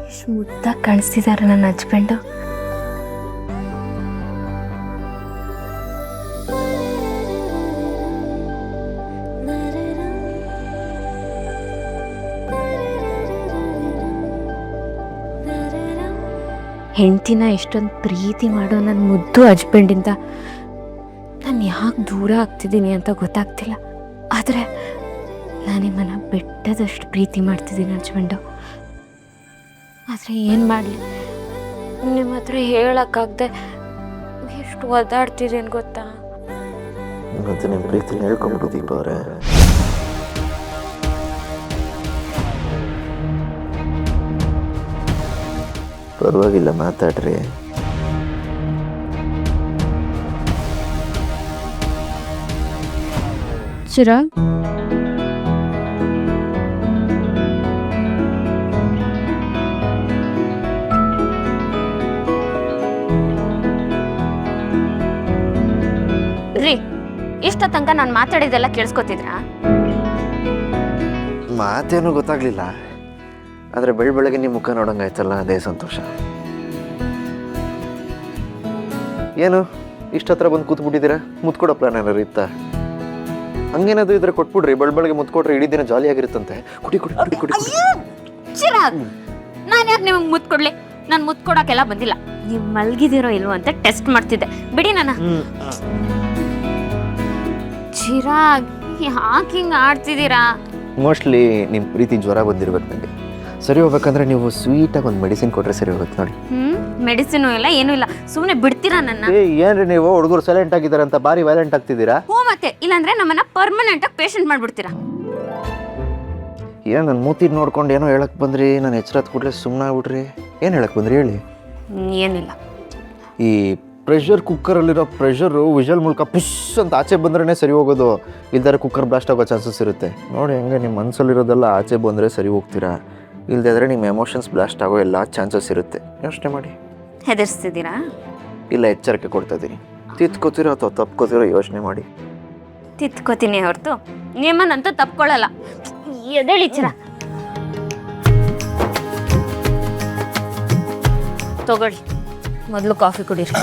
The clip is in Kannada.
ಇಷ್ಟು ಮುದ್ದಾಗಿ ಕಾಣಿಸ್ತಿದ್ದಾರೆ ನನ್ನ ಹಸ್ಬೆಂಡು. ಹೆಂಡ್ತಿನ ಎಷ್ಟೊಂದು ಪ್ರೀತಿ ಮಾಡೋ ನನ್ನ ಮುದ್ದು ಹಸ್ಬೆಂಡಿಂದ ನಾನು ಯಾಕೆ ದೂರ ಆಗ್ತಿದ್ದೀನಿ ಅಂತ ಗೊತ್ತಾಗ್ತಿಲ್ಲ. ಆದರೆ ನಾನಿಮ್ಮನ ಬೆಟ್ಟದಷ್ಟು ಪ್ರೀತಿ ಮಾಡ್ತಿದ್ದೀನಿ ಹಸ್ಬೆಂಡು. ಆದರೆ ಏನು ಮಾಡಲಿ, ನಿಮ್ಮ ಹತ್ರ ಹೇಳೋಕ್ಕಾಗದೆ ಎಷ್ಟು ಒದ್ದಾಡ್ತಿದ್ದೀನಿ ಗೊತ್ತಾ. ಮತ್ತು ನಿಮ್ಮ ಪ್ರೀತಿನ ಹೇಳ್ಕೊಂಬಿಟ್ಟು ದೀಪ ಅವರೇ. ಪರವಾಗಿಲ್ಲ, ಮಾತಾಡ್ರಿ. ಚಿರಾಗ್, ರೀ, ಇಷ್ಟ ತನಕ ನಾನು ಮಾತಾಡಿದೆಲ್ಲ ಕೇಳಿಸ್ಕೊತಿದ್ರಾ? ಮಾತೇನು ಗೊತ್ತಾಗ್ಲಿಲ್ಲ, ಆದರೆ ಬೆಳಗ್ಗೆ ನಿಮ್ಮ ಮುಖ ನೋಡಂಗಾಯ್ತಲ್ಲ, ಅದೇ ಸಂತೋಷ. ಏನು ಇಷ್ಟತ್ರ ಬಂದು ಕೂತ್ಬಿಟ್ಟಿದ್ದೀರಾ? ಮುತ್ಕೊಡೋ ಪ್ಲಾನ್ ಏನಾರು ಇತ್ತಾ? ಹಂಗೇನಾದ್ರು ಇದ್ರೆ ಕೊಟ್ಬಿಡ್ರಿ, ಬೆಳಗ್ಗೆ ಮುತ್ಕೊಟ್ರೆ ಇಡೀ ದಿನ ಜಾಲಿಯಾಗಿರುತ್ತಂತೆ. ಕುಡಿ ಕುಡಿ ಕುಡಿ ಕುಡಿ. ಚಿರಾಗ್, ನಾನು ಯಾಕೆ ನಿಮಗೆ ಮುತ್ತು ಕೊಡ್ಲಿ? ನಾನು ಮುತ್ತು ಕೊಡೋಕ್ಕೆಲ್ಲ ಬಂದಿಲ್ಲ. ನೀವು ಮಲ್ಗಿದಿರೋ ಇಲ್ವೋ ಅಂತ ಟೆಸ್ಟ್ ಮಾಡ್ತಿದ್ದೆ. ಬಿಡಿ ನನ್ನ. ಚಿರಾಗ್, ಯಾಕೆ ಹಿಂಗೆ ಆಡ್ತಿದ್ದೀರಾ? ಮೋಸ್ಟ್ಲಿ ನಿಮ್ಮ ಪ್ರೀತಿ ಜ್ವರ ಬಂದಿರ್ಬೇಕು ನನಗೆ. ಸರಿ ಹೋಗ್ಬೇಕಂದ್ರೆ ನೀವು ಸ್ವೀಟಾಗಿ ಒಂದು ಮೆಡಿಸಿನ್ ಕೊಟ್ಟರೆ ಸರಿ ಹೋಗುತ್ತೆ ನೋಡಿ. ಮೆಡಿಸಿನು ಇಲ್ಲ, ಏನೂ ಇಲ್ಲ, ಸುಮ್ಮನೆ ಬಿಡ್ತೀರಾ ನನ್ನ? ಏನ್ರಿ ನೀವು ಹುಡುಗರು ಸೈಲೆಂಟ್ ಆಗಿದ್ದಾರೆ ಅಂತ ಭಾರಿ ವೈಲೆಂಟ್ ಆಗ್ತಿದ್ದೀರಾ? ಹ್ಞೂ, ಮತ್ತೆ ಇಲ್ಲಾಂದ್ರೆ ನಮ್ಮನ್ನ ಪರ್ಮನೆಂಟಾಗಿ ಪೇಷಂಟ್ ಮಾಡ್ಬಿಡ್ತೀರಾ. ಏನು ನನ್ನ ಮೂತಿ ನೋಡ್ಕೊಂಡು ಏನೋ ಹೇಳಕ್ ಬಂದ್ರಿ, ನಾನು ಎಚ್ಚರತ್ ಕೂಡಲೇ ಸುಮ್ಮನೆ ಆಗ್ಬಿಟ್ರಿ. ಏನು ಹೇಳಕ್ ಬಂದ್ರಿ ಹೇಳಿ? ಏನಿಲ್ಲ, ಈ ಪ್ರೆಷರ್ ಕುಕ್ಕರಲ್ಲಿರೋ ಪ್ರೆಷರು ವಿಷಲ್ ಮೂಲಕ ಪುಷ್ ಅಂತ ಆಚೆ ಬಂದ್ರೇ ಸರಿ ಹೋಗೋದು, ಇಲ್ದಾರೆ ಕುಕ್ಕರ್ ಬ್ಲಾಸ್ಟ್ ಆಗೋ ಚಾನ್ಸಸ್ ಇರುತ್ತೆ ನೋಡಿ. ಹಂಗೆ ನಿಮ್ಮ ಮನಸ್ಸಲ್ಲಿರೋದೆಲ್ಲ ಆಚೆ ಬಂದರೆ ಸರಿ ಹೋಗ್ತೀರಾ, ಇಲ್ದಾದ್ರೆ ನಿಮ್ಮ ಎಮೋಷನ್ಸ್ ಬ್ಲಾಸ್ಟ್ ಆಗೋ ಎಲ್ಲ ಚಾನ್ಸಸ್ ಇರುತ್ತೆ. ಯೋಚನೆ ಮಾಡಿ. ಹೆದರ್ಸ್ತಿದ್ದೀರಾ? ಇಲ್ಲ, ಎಚ್ಚರಿಕೆ ಕೊಡ್ತಾ ಇದ್ದೀನಿ. ತಿತ್ಕೋತಿರೋ ಅಥವಾ ತಪ್ಕೋತಿರೋ ಯೋಚನೆ ಮಾಡಿ. ತಿತ್ಕೋತೀನಿ ಹೊರತು ನಿಮ್ಮನ್ನಂತೂ ತಪ್ಕೊಳ್ಳಲ್ಲ. ಎದೇಳಿ ಚಿರ, ತಗೊಳ್ಳಿ, ಮೊದಲು ಕಾಫಿ ಕುಡೀರಿ.